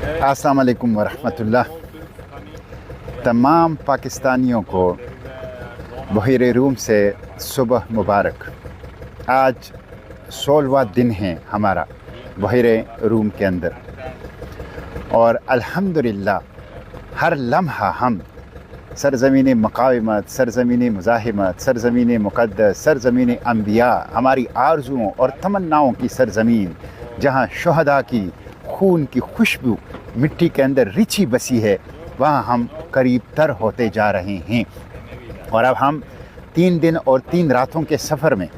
अस्सलाम वालेकुम वरहमतुल्लाह। तमाम पाकिस्तानियों को बहीर रूम से सुबह मुबारक। आज 16वां दिन है हमारा बहीर रूम के अंदर और अल्हम्दुलिल्लाह हर लम्हा हम सरज़मीन मुक़ावमत, सरज़मीन मुज़ाहिमत, सरज़मीन मुक़द्दस, सरज़मीन अंबिया, हमारी आरज़ुओं और तमन्नाओं की सरज़मीन, जहाँ शुहदा की खून की खुशबू मिट्टी के अंदर रिची बसी है, वहाँ हम करीब तर होते जा रहे हैं। और अब हम 3 दिन और 3 रातों के सफ़र में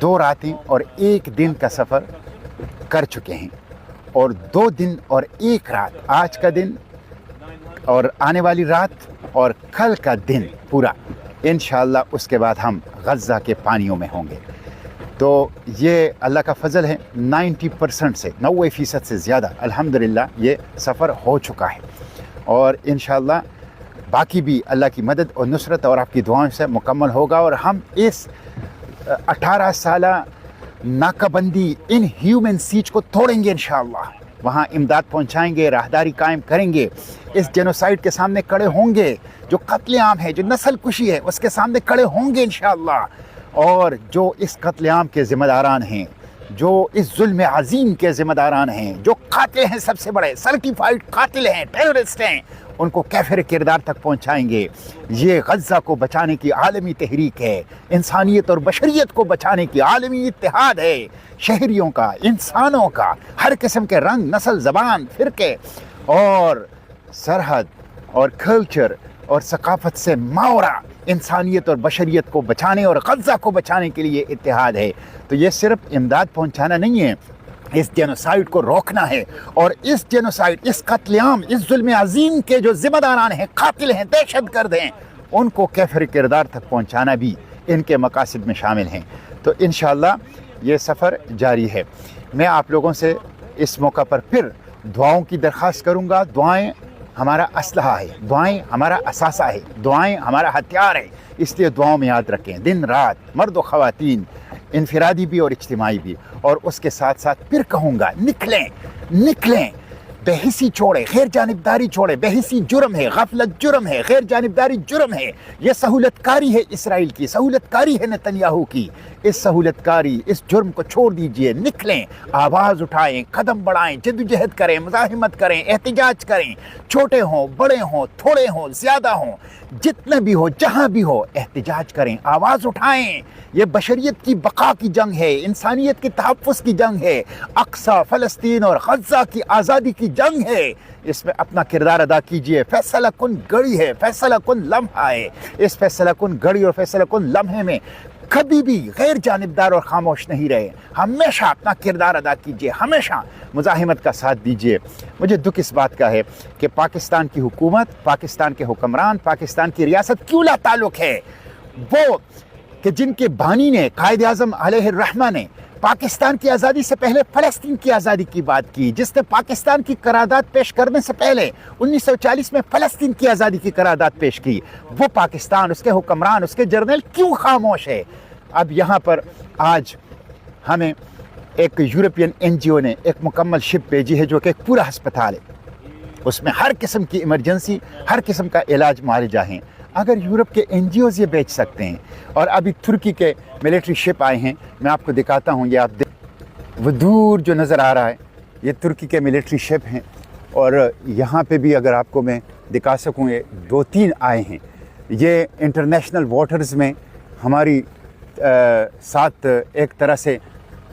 2 रातें और 1 दिन का सफ़र कर चुके हैं और 2 दिन और 1 रात, आज का दिन और आने वाली रात और कल का दिन पूरा, इंशाअल्लाह उसके बाद हम गज़ा के पानियों में होंगे। तो ये अल्लाह का फ़ज़ल है, 90% से 90% से ज़्यादा अल्हम्दुलिल्लाह ये सफ़र हो चुका है और इंशाअल्लाह बाकी भी अल्लाह की मदद और नुसरत और आपकी दुआओं से मुकम्मल होगा। और हम इस 18 साला नाकाबंदी इन ह्यूमन सीज को तोड़ेंगे इंशाअल्लाह। वहाँ इमदाद पहुँचाएँगे, राहदारी कायम करेंगे, इस जेनोसाइड के सामने खड़े होंगे, जो कत्लेआम है, जो नस्ल कुशी है, उसके सामने खड़े होंगे इंशाअल्लाह। और जो इस कत्लेआम के ज़िम्मेदारान हैं, जो इस जुल्म अज़ीम के ज़िम्मेदारान हैं, जो कातिल हैं, सबसे बड़े सर्टिफाइड कातिल हैं, टेररिस्ट हैं, उनको कैफ़िर किरदार तक पहुँचाएँगे। ये गज़ा को बचाने की आलमी तहरीक है, इंसानियत और बशरियत को बचाने की आलमी इत्तेहाद है, शहरियों का, इंसानों का, हर किस्म के रंग, नस्ल, ज़बान, फ़िरके और सरहद और कल्चर और सकाफ़त से मावरा इंसानियत और बशरियत को बचाने और गज़ा को बचाने के लिए इत्तेहाद है। तो ये सिर्फ इमदाद पहुँचाना नहीं है, इस जेनोसाइड को रोकना है। और इस जेनोसाइड, इस कत्लेआम, इस जुल्म अज़ीम के जो ज़िम्मेदारान हैं, कातिल हैं, दहशतगर्द हैं, उनको कैफ़िर किरदार तक पहुँचाना भी इनके मकासद में शामिल हैं। तो इंशाअल्लाह ये सफ़र जारी है। मैं आप लोगों से इस मौका पर फिर दुआओं की दरख्वास्त करूँगा। दुआएँ हमारा असलहा है, दुआएं हमारा असासा है, दुआएं हमारा हथियार है, इसलिए दुआओं में याद रखें दिन रात, मर्द व ख़वातीन, इनफरादी भी और इज्तिमाई भी। और उसके साथ साथ फिर कहूँगा, निकलें, बेहिसी छोड़े, गैर जानिबदारी छोड़े। बेहिसी जुर्म है, गफलत जुर्म है, गैर जानिबदारी जुर्म है। ये सहूलतकारी है इसराइल की, सहूलतकारी है नेतन्याहू की। इस सहूलतकारी, इस जुर्म को छोड़ दीजिए, निकलें, आवाज़ उठाएं, कदम बढ़ाएं, जद्दोजहद करें, मुज़ाहिमत करें, एहतिजाज करें। छोटे हों, बड़े हों, थोड़े हों, ज़्यादा हों, जितने भी हो, जहाँ भी हो, एहतिजाज करें, आवाज़ उठाएं। ये बशरियत की बका की जंग है, इंसानियत के तहफ़्फ़ुज़ की जंग है, अक्सा, फ़लस्तीन और गज़ा की आज़ादी की जंग है। इसमें अपना किरदार अदा कीजिए। फैसला कुन घड़ी है, फैसला कुन लम्हा है। इस फैसला कुन घड़ी और फैसला कुन लम्हे में कभी भी गैर जानिबदार और खामोश नहीं रहे। हमेशा अपना किरदार अदा कीजिए, हमेशा मुज़ाहिमत का साथ दीजिए। मुझे दुख इस बात का है कि पाकिस्तान की हुकूमत, पाकिस्तान के हुक्मरान, पाकिस्तान की रियासत क्यों ला ताल्लुक़ है वो कि जिनके बानी ने, कायद आज़म अलैहिर्रहमा ने पाकिस्तान की आज़ादी से पहले फ़लस्तीन की आज़ादी की बात की, जिसने पाकिस्तान की करारदाद पेश करने से पहले 1940 में फ़लस्तीन की आज़ादी की करारदाद पेश की, वो पाकिस्तान, उसके हुक्मरान, उसके जर्नल क्यों खामोश है? अब यहाँ पर आज हमें एक यूरोपियन NGO ने एक मुकम्मल शिप भेजी है, जो कि एक पूरा अस्पताल है, उसमें हर किस्म की इमरजेंसी, हर किस्म का इलाज मुआलजा हैं। अगर यूरोप के NGOs ये बेच सकते हैं, और अभी तुर्की के मिलिट्री शिप आए हैं, मैं आपको दिखाता हूँ, ये आप वो दूर जो नज़र आ रहा है, ये तुर्की के मिलिट्री शिप हैं। और यहाँ पे भी अगर आपको मैं दिखा सकूँ, ये 2-3 आए हैं। ये इंटरनेशनल वाटर्स में हमारी साथ एक तरह से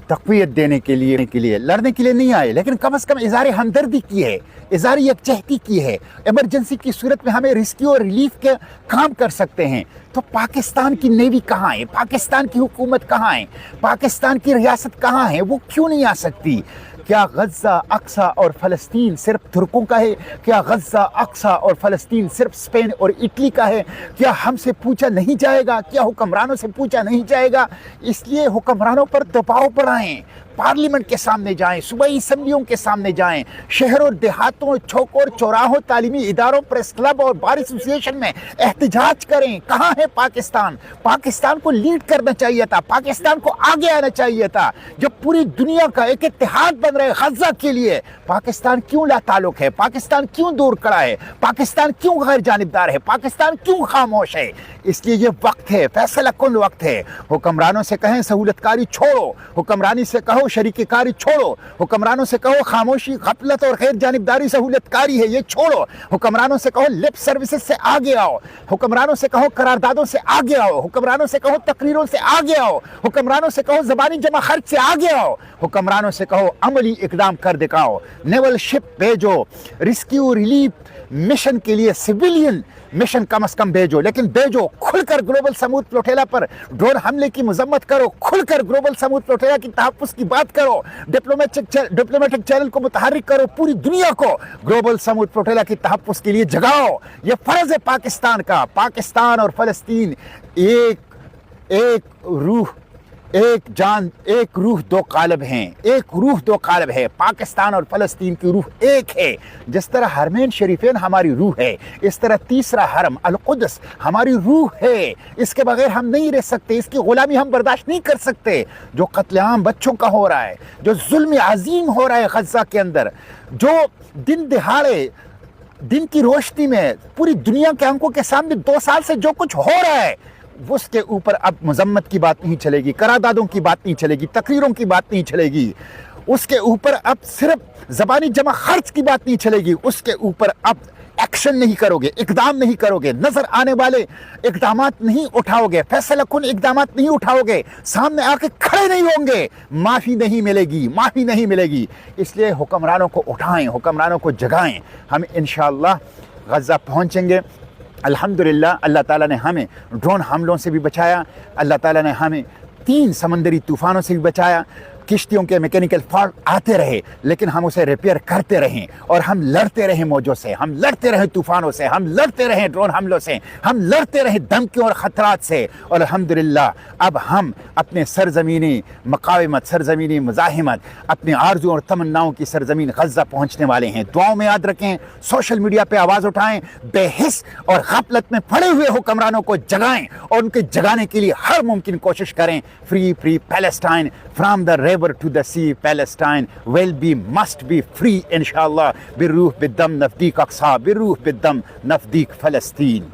तक़वियत देने के लिए लड़ने के लिए नहीं आए, लेकिन कम से कम इज़हार हमदर्दी की है, इज़हार यकजहती की है। इमरजेंसी की सूरत में हमें रेस्क्यू और रिलीफ के काम कर सकते हैं। तो पाकिस्तान की नेवी कहाँ है? पाकिस्तान की हुकूमत कहाँ है? पाकिस्तान की रियासत कहाँ है? वो क्यों नहीं आ सकती? क्या गज़ा, अक्सा और फ़लस्तीन सिर्फ तुर्कों का है? क्या गज़ा, अक्सा और फ़लस्तीन सिर्फ स्पेन और इटली का है? क्या हमसे पूछा नहीं जाएगा? क्या हुक्मरानों से पूछा नहीं जाएगा? इसलिए हुक्मरानों पर दबाव बढ़ाएं, पार्लियामेंट के सामने जाएं, सूबाई असम्बलियों के सामने जाएं, शहरों देहातों चौकों चौराहों तालीमी इदारों प्रेस क्लब और बार एसोसिएशन में एहतजाज करें। कहाँ है पाकिस्तान? पाकिस्तान को लीड करना चाहिए था, पाकिस्तान को आगे आना चाहिए था। जब पूरी दुनिया का एक इत्तेहाद बन रहा है गजा के लिए, पाकिस्तान क्यों लाताल्लुक है? पाकिस्तान क्यों दूर खड़ा है? पाकिस्तान क्यों गैर जानिबदार है? पाकिस्तान क्यों खामोश है? इसलिए ये वक्त है, फैसला कुन वक्त है। हुक्मरानों से कहें सहूलतकारी छोड़ो, हुक्मरानी से कहो शरीककारी छोड़ो, हुक्मरानों से कहो खामोशी गफलत और गैर जानिबदारी सहूलतकारी है, ये छोड़ो। हुक्मरानों से कहो लिप सर्विसेज से आगे आओ, हुक्मरानों से कहो करारदादों से आगे आओ, हुक्मरानों से कहो तकरीरों से आगे आओ, हुक्मरानों से कहो ज़बानी जमा खर्च से आगे आओ, हुक्मरानों से कहो अमली इकदाम कर दिखाओ। नेवल शिप भेजो, रिस्क्यू रिलीफ मिशन के लिए सिविलियन मिशन कम से कम भेजो, लेकिन भेजो खुलकर। ग्लोबल समूद फ्लोटेला पर ड्रोन हमले की मजम्मत करो, खुलकर ग्लोबल समूद फ्लोटेला की तहफ़्फ़ुज़ की बात करो, डिप्लोमेटिक चैनल को मुतहर्रिक करो, पूरी दुनिया को ग्लोबल समूद फ्लोटेला की तहफ़्फ़ुज़ के लिए जगाओ। ये फ़र्ज़ है पाकिस्तान का। पाकिस्तान और फ़लस्तीन एक रूह, एक जान, एक रूह दो कालब हैं, एक रूह दो कालब है। पाकिस्तान और फ़लस्तीन की रूह एक है। जिस तरह हरमैन शरीफेन हमारी रूह है, इस तरह तीसरा हरम अल कुद्स हमारी रूह है। इसके बगैर हम नहीं रह सकते, इसकी गुलामी हम बर्दाश्त नहीं कर सकते। जो कत्लेआम बच्चों का हो रहा है, जो जुल्म अजीम हो रहा है गजा के अंदर, जो दिन दिहाड़े दिन की रोशनी में पूरी दुनिया के आंखों के सामने 2 साल से जो कुछ हो रहा है, उसके ऊपर अब मजम्मत की बात नहीं चलेगी, करारदादों की बात नहीं चलेगी, तकरीरों की बात नहीं चलेगी। उसके ऊपर अब सिर्फ ज़बानी जमा खर्च की बात नहीं चलेगी। उसके ऊपर अब एक्शन नहीं करोगे, इकदाम नहीं करोगे, नजर आने वाले इकदामात नहीं उठाओगे, फैसला कुन इकदामात नहीं उठाओगे, सामने आके खड़े नहीं होंगे, माफ़ी नहीं मिलेगी, माफ़ी नहीं मिलेगी। इसलिए हुक्मरानों को उठाएं, हुक्मरानों को जगाएं। हम इंशाअल्लाह गजा पहुँचेंगे। अल्हम्दुलिल्लाह अल्लाह ताला ने हमें ड्रोन हमलों से भी बचाया, अल्लाह ताला ने हमें 3 समंदरी तूफ़ानों से भी बचाया। किश्तियों के मैकेनिकल फॉल्ट आते रहे, लेकिन हम उसे रिपेयर करते रहें और हम लड़ते रहें मौजों से, हम लड़ते रहें तूफ़ानों से, हम लड़ते रहें ड्रोन हमलों से, हम लड़ते रहें धमकियों और ख़तरात से। और अल्हम्दुलिल्लाह अब हम अपने सरज़मीनी मक़ावमत, सरज़मीनी मुज़ाहिमत, अपनी आरज़ू और तमन्नाओं की सरज़मीन गज़ा पहुँचने वाले हैं। दुआओं में याद रखें, सोशल मीडिया पर आवाज़ उठाएँ, बेहिस और गफलत में पड़े हुए हुक्मरानों को जगाएँ और उनके जगाने के लिए हर मुमकिन कोशिश करें। Free Palestine from the river to the sea, Palestine will be, must be free inshallah. Birruh biddam nafdeek Aqsa, birruh biddam nafdeek Palestine.